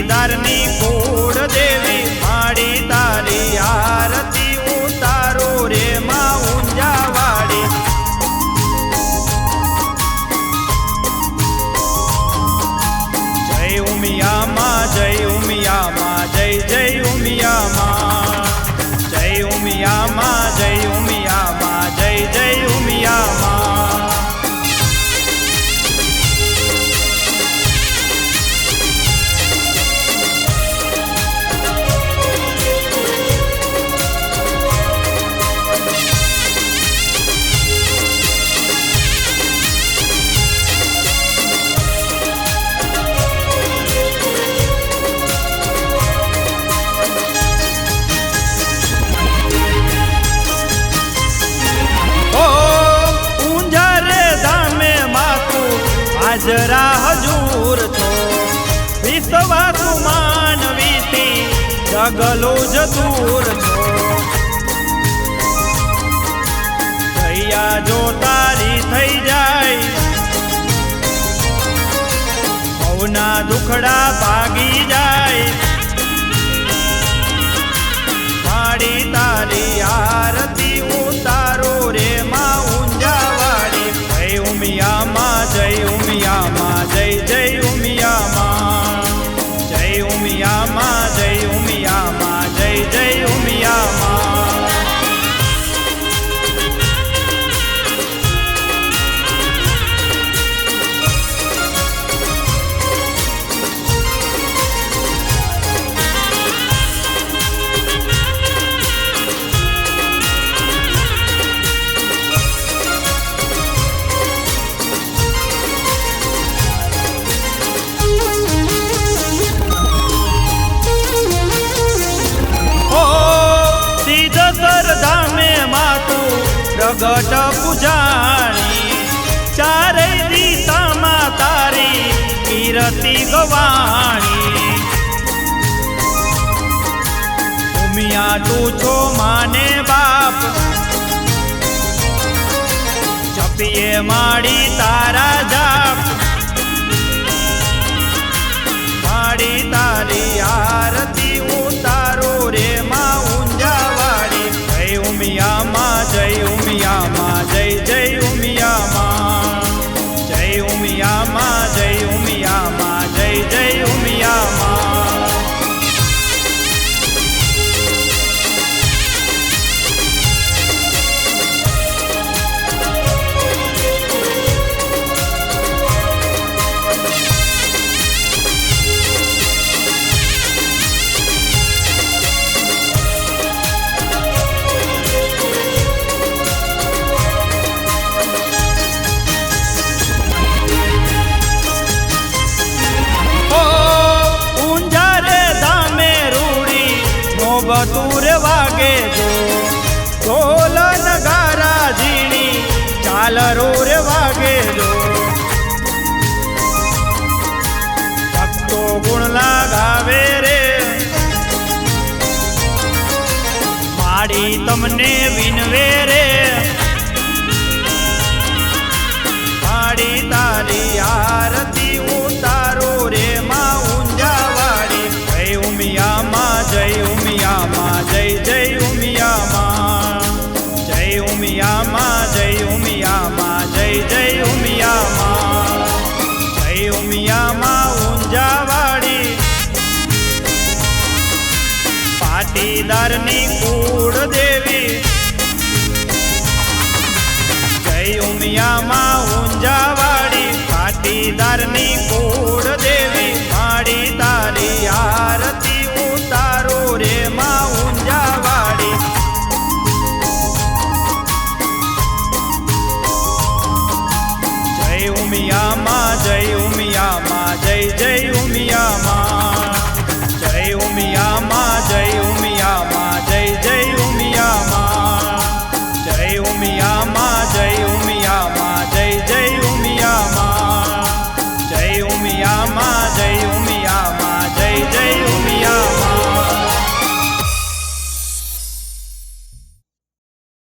પાટીદારની કુળ દેવી માડી તારી આરતી ઉતારો રે માં ઊંઝાવાડી જય ઉમિયામાં જય ઉમિયામાં જય જય ઉમિયામાં જય ઉમિયામાં જય ઉમિયામાં જય જય ઉમિયામાં હાજરા હજૂર તો વિશ્વાસ માનવીથી જગલો જ દૂર છો ભૈયા જો તારી થઈ જાય ભવના દુખડા ભાગી જાય માડી તારી આરતી ઉતારો રે માં ઊંઝાવાડી જય ઉમિયામાં જય ઉમિયામાં જય જય ઉમિયામાં જય ઉમિયામાં જય ઉમિયામાં જય જય ઉમિયામાં ધામે માતું પ્રગટ પૂજાણી ચારે દિશામાં તારી કીર્તિ ગવાણી ઉમિયા તું છો માને બાપ જપીએ માડી તારા જાપ માડી તારી આરતી ઉતારો રે માં ઊંઝાવાડી જય ઉમિયામાં જય ઉમિયામાં જય જય ઉમિયામાં જય ઉમિયામાં જય ઉમિયામાં જય જય ઉમિયામાં બતુર વાગે જો ઢોલ નગારા ઝીણી ચાલ રોર વાગે જો ભક્તો ગુણ લાગાવે રે માડી તમને વિનવે રે માડી તારી આરતી ઉતારો રે માં ઊંઝાવાડી જય ઉમિયામાં જય ઉમિયામાં જય જય ઉમિયામાં જય ઉમિયામાં જય ઉમિયામાં જય જય ઉમિયામાં જય ઉમિયામાં ઊંઝાવાડી પાટીદારની કુળ દેવી જય ઉમિયામાં ઊંઝાવાડી પાટીદારની કુળ દેવી માડી તારી આરતી ઉતારો રે માં ઊંઝાવાડી જય ઉમિયામાં